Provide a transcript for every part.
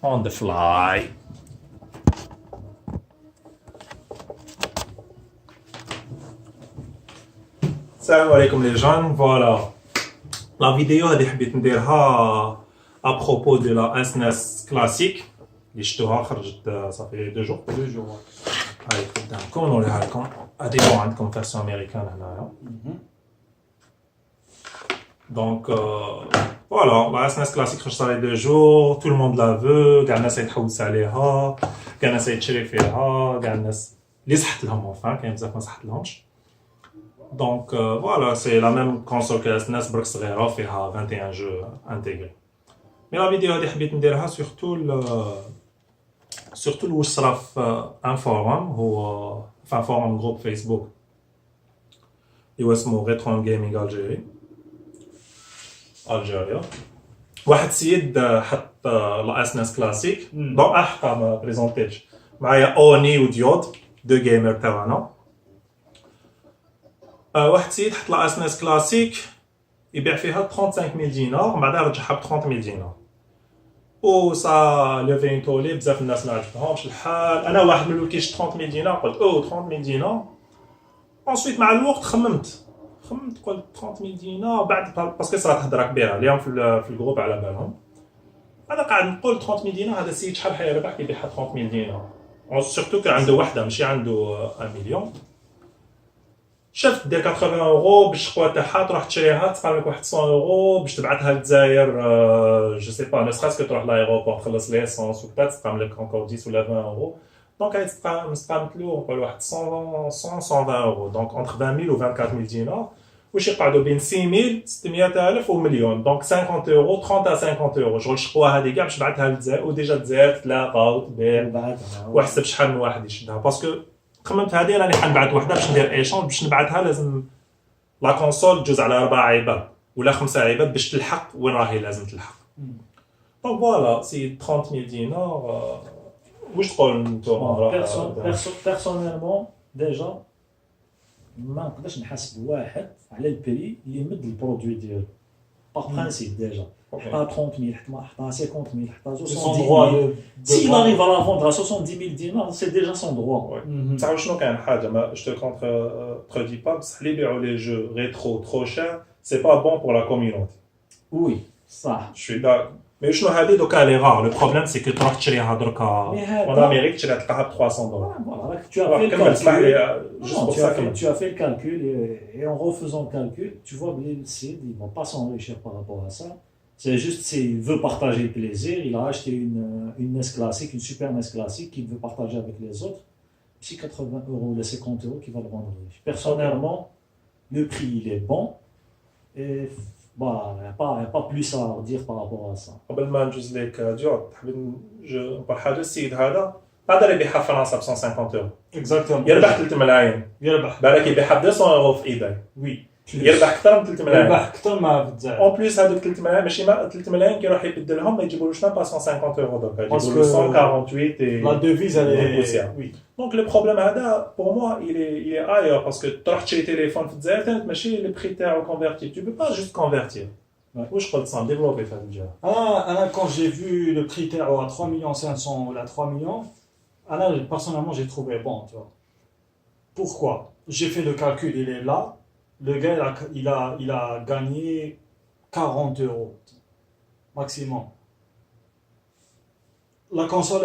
on the fly. Salam alaikum les jeunes, voilà. La vidéo هذه حبيت نديرها à propos de la SNES classique اللي شفتوها خرجت صافي 2 jours. 2 jours. هاي قدامكم نوريها لكم. هذه عندكم فيرسيون امريكان هنايا. Donc voilà, la SNES classique خرجت صافي 2 jours, tout le monde la veut, كاع الناس يتحوس عليها, كاع الناس يتشري فيها, كاع الناس اللي صحت لهم enfin, كاين بزاف ما صحت لهمش. Donc voilà, c'est la même console que la SNES برك صغيرة فيها 21 jeux intégrés. Mais la vidéo هذه حبيت نديرها surtout واش صرا في ان فورم هو في فورم جروب فيسبوك اللي اسمه ريترو جيمنج الجيريا. واحد السيد حط لا SNES كلاسيك دون احقا ما بريزونتيتش معايا اوني وديود دو جيمر تاعنا. واحد السيد حط لا SNES كلاسيك يبيع فيها 35000 دينار بعدها رجعها ب 30000 دينار. او سا لوفي تولي بزاف الناس ما عجبهمش الحال. انا واحد من كيش 30000 دينار قلت 30000 دينار. انسويت مع الوقت خممت قلت 30000 دينار بعد باسكو صرات هضره كبيره اليوم في الجروب على بالهم. انا قاعد نقول 30000 دينار هذا السيد شحال حيربح كيبيعها 30000 دينار سورتو كان عنده وحده ماشي عنده 1 مليون. شفت دير 80 اورو باش القوه تاعها تروح تشريها تقام لك واحد 100 اورو باش تبعثها للجزائر جو سي با نسخاس تروح لايروبور تخلص ليسونس وكذا تقام لك انكور 10 ولا 20 اورو. دونك هاي تقامت له نقول واحد 120 اورو دونك انتر 20000 و 24000 دينار واش يقعدوا بين 6000 600000 ومليون. دونك 50 اورو 30 à 50 اورو شغل الشقوه هذه كاع باش تبعثها للجزائر وديجا الجزائر تلاقى وتبيع وحسب شحال من واحد يشدها. باسكو خممت هذه راني حنبعث وحده باش ندير ايشون باش نبعثها لازم لا كونسول تجوز على 4 عباد ولا 5 عباد باش تلحق وين راهي لازم تلحق. دونك فوالا سي 30000 دينار. واش تقول نتوما؟ بيرسونيلمون ديجا ما نقدرش نحاسب واحد على البري اللي يمد البرودوي ديالو باغ برانسيب ديجا حطها 30000 حطها 50000 حطها 70000 s'il arrive à la vendre à 70000 dinars c'est déjà son droit. تعرف شنو كاين حاجه ما je te contredis pas بصح اللي يبيعوا لي جو ريترو trop cher c'est pas bon pour la communauté. Oui صح. Je suis d'accord. Mais شنو هذه دوكا لي غار لو بروبليم سي كو تروح تشريها دركا en Amérique تشريها تلقاها ب 300 دولار. Voilà, tu as fait le calcul. Tu as fait le calcul et en refaisant le calcul, tu vois que le site il va pas s'enrichir par rapport à ça. C'est juste s'il veut partager le plaisir, il a acheté une NES classique, une super NES classique qu'il veut partager avec les autres. C'est 80 euros ou 50 euros qui va le vendre. Personnellement, le prix il est bon et bah il n'y a pas plus à dire par rapport à ça. قبل ما نجوز لك ديور حبيت نقول حاجه السيد هذا قادر يبيعها في فرنسا ب 150 اورو. Exactement. يربح 3 ملايين. يربح. بالك يبيعها ب 200 اورو في ايباي. وي. يربح اكثر من 3 ملايين. يربح اكثر ما في الجزائر. اون بليس هذوك 3 ملايين ماشي 3 ملايين كيروح يبدلهم ما يجيبولوش ما 150 اورو دوكا يجيبوا له 148 et la devise elle est oui. Donc le problème هذا pour moi il est ailleurs parce que تروح تشري تليفون في الجزائر ماشي لي بري تاعو كونفيرتي tu peux pas juste convertir. واش قلت صام ديفلوبي في هذا الجهه. انا quand j'ai vu le prix تاعو à 3 millions 500 ou la 3 millions انا personnellement j'ai trouvé bon tu vois. Pourquoi? J'ai fait le calcul, il est là. Le gars il a gagné 40 euros maximum. La console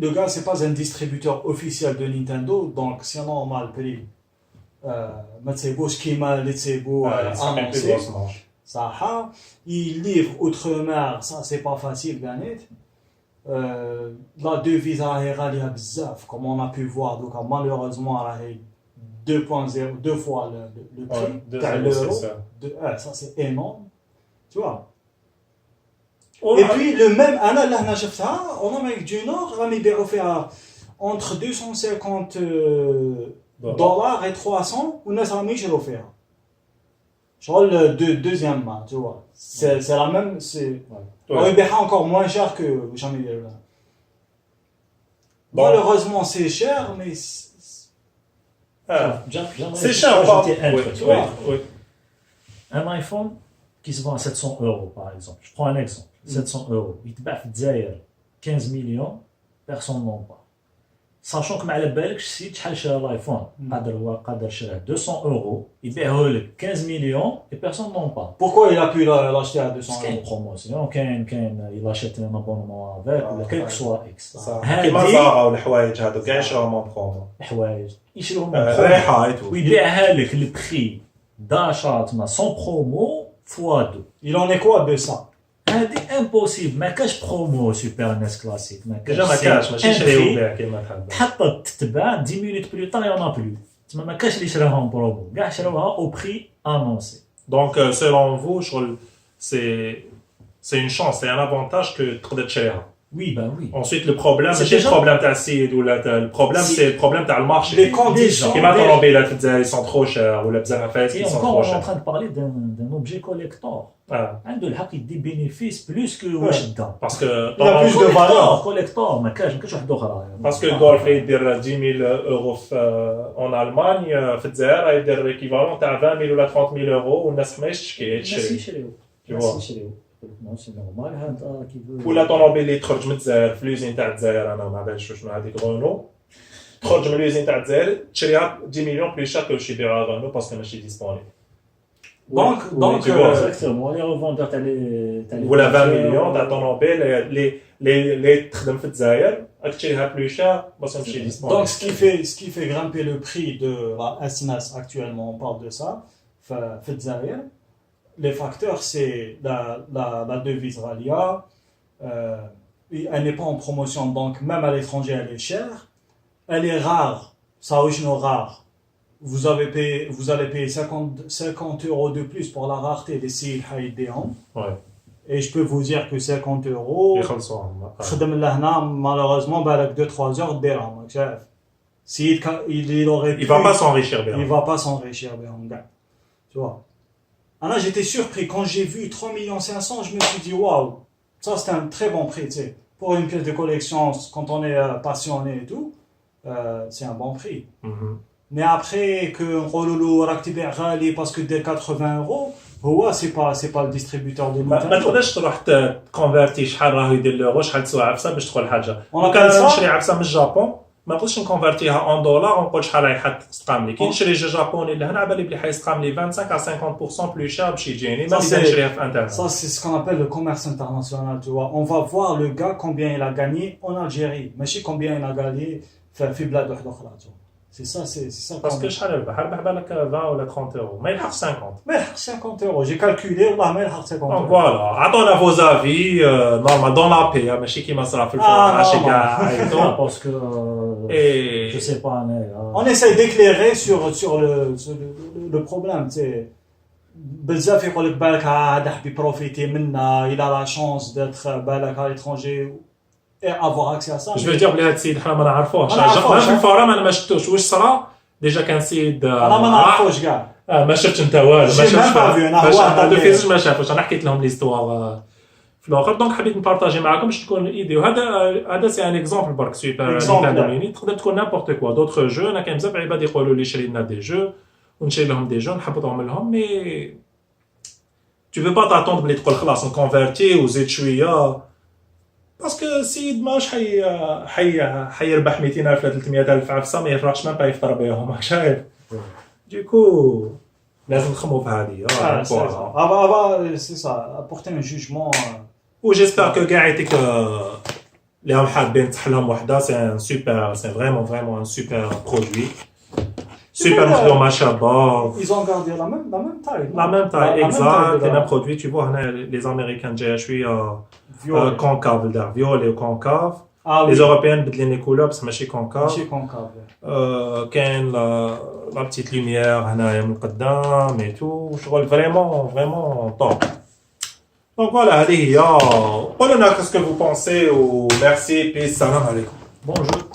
le gars c'est pas un distributeur officiel de Nintendo donc c'est normal prix ما تسيبوش كيما اللي تسيبو annoncé. صح. Il livre outre-mer, ça c'est pas facile Ganet. La devise راهي غاليه بزاف comme on a pu voir donc malheureusement راهي 2.0 deux fois le prix تاع l'euro. Ça c'est énorme tu vois. Et puis le même انا اللي هنا شفتها en Amérique du Nord راهم يبيعوا فيها entre 250 dollars et 300 والناس راهم يشروا فيها. شغل deuxième main tu vois. C'est la même c'est on يبيعها encore moins cher que jamais là. Malheureusement c'est cher mais c'est cher oui. Un iPhone qui se vend à 700 euros par exemple. Je prends un exemple. 700 euros. Il te bat في الجزائر 15 millions, personne n'en parle. Sachant que مع على بالك شي شحال شرا الايفون قادر شراه 200 euros يبيعه لك 15 millions et personne n'en parle. Pourquoi il a pu l'acheter à 200 كاين euros? بروموسيون كاين il achète un abonnement avec ولا كيك سوا اكس كيما زارا والحوايج هادو كاع يشراوهم اون برومو حوايج يشريهم ريحه ايتو ويبيعها لك البري d'achat تما سون برومو فوا 2. Il en est quoi de ça? هادي امبوسيبل ما كاش برومو سوبر ناس كلاسيك ما كاش ديجا ما كاش ماشي شريو بيع كيما تحب تحطت تتباع 10 مينوت بلو طار يونا بلو تما ما كاش اللي شراهم برومو كاع شراوها او بري انونسي. دونك سيلون فو شغل سي اون شانس سي ان افونتاج كو تقدر تشريها. Oui, bah oui. Ensuite, le problème, c'est le problème تاع السيد ولا le problème, c'est le problème تاع المارشي. Les conditions. كيما طوموبيلات في الجزائر sont trop chers ولا بزاف عفايس Et qui sont encore, trop on est en chers. train de parler d'un objet collector. عنده الحق يدي bénéfice plus que واش دا. Parce que Il a plus de valeur. collector ما كاش واحد اخرى. Parce que الجولف يدير 10,000 euros en Allemagne في الجزائر يدير l'équivalent تاع 20,000 ولا 30,000 euros والناس ما يشتكي الناس يشريو. Tu الناس vois. يشريو. Non, c'est normal هذا كيف. ولا طوموبيل اللي تخرج من الجزائر في لوزين تاع الجزائر انا ما عرفتش شنو هذيك غونو تخرج من لوزين تاع الجزائر تشريها 10 مليون بلي شاك كو شي يبيعوها غونو باسكو ماشي ديسپونيبل. Donc, tu vois. exactement les revendeurs تاع les ولا 20 مليون تاع طوموبيل اللي تخدم في الجزائر راك تشريها بلو شار باسكو ماشي ديسپونيبل. Donc, ce qui fait grimper le prix de la SNAS actuellement, on parle de ça, في الجزائر. Les facteurs, c'est la devise Ralia. Elle n'est pas en promotion, donc même à l'étranger, elle est chère. Elle est rare. Ça, rare. Vous allez payer 50 euros de plus pour la rareté des Sil Haïdéan. Ouais. Et je peux vous dire que 50 euros, malheureusement, avec 2-3 heures, il aurait pu. Il va pas s'enrichir bien. Il va pas s'enrichir bien. Tu vois. Alors j'étais surpris quand j'ai vu 3,5 millions, je me suis dit waouh, ça c'est un très bon prix, tu sais. Pour une pièce de collection, quand on est passionné et tout, c'est un bon prix. Mais après que Rololo Raktiber Rally parce que dès 80 euros, ouais, c'est pas le distributeur de Nintendo. ما تقدرش تروح تكونفيرتي شحال راهو يدير لورو شحال تسوى عفسه باش تدخل حاجه. كان نشري عفسه من الجابون ما نقدرش نكونفرتيها اون دولار ونقول شحال راهي حتستقام لي. كي نشري جا جابوني لهنا على بالي بلي حيستقام لي 25 à 50% بلو شار باش يجيني ما اذا نشريها في انترنت. Ça c'est ce qu'on appelle le commerce international, tu vois. On va voir le gars combien il a gagné en Algérie, ماشي combien il a gagné في بلاد واحده اخرى. C'est ça. باسكو شحال ربح بالك 20 ولا 30 اورو ما يلحقش 50. ما يلحقش 50 euros. J'ai calculé والله ما يلحق 50 دونك euros. فوالا عطونا فوزافي نورمال دون لا بي ماشي كيما صرا في الفرنسا كاع عيطوا parce que Et je sais pas On essaye d'éclairer sur le problème, tu sais. بزاف يقول لك بالك هذا حبي بروفيتي منا il a la chance d'être بالك à l'étranger et avoir accès à ça. جو فو دير بلي هاد السيد حنا ما نعرفوهش. ما نعرفوش. في الفورم انا ما شفتوش واش صرا ديجا كان سيد انا ما نعرفوش كاع. ما شفتش انت والو ما شفتش هادو الفيزج ما شافوش انا حكيت لهم ليستوار في الاخر دونك حبيت نبارطاجي معاكم باش تكون الايدي وهذا سي ان اكزومبل برك سوبر نينتندو ميني تقدر تكون نابورت كوا دوطخ جو. انا كاين بزاف عباد يقولوا لي شري لنا دي جو ونشري لهم دي جو نحبطهم لهم مي tu veux pas t'attendre بلي تقول خلاص نكونفيرتي وزيد شويه باسكو السيد ماش حيربح 200,000 ولا 300,000 عفسه ما يفرقش ما يفطر بهم شايف. دوكو لازم نخمو في هذه. C'est ça, apporter un jugement. وجيسبر كو كاع يعطيك اللي راهم حابين تحلهم وحده سي فريمون ان سوبر برودوي سوبر مخدومه شابه. Ils ont gardé la même taille. La même taille, exact. C'est un produit, tu vois, les Américains déjà شويه concave, violet ou concave. Les Européens بدلين les couleurs بس ماشي concave. ماشي concave. كاين la petite lumière هنايا من قدام et tout. شغل vraiment top. Donc voilà, هذه هي. قولوا لنا qu'est-ce que vous pensez ou merci, peace, salam alaikum. Bonjour.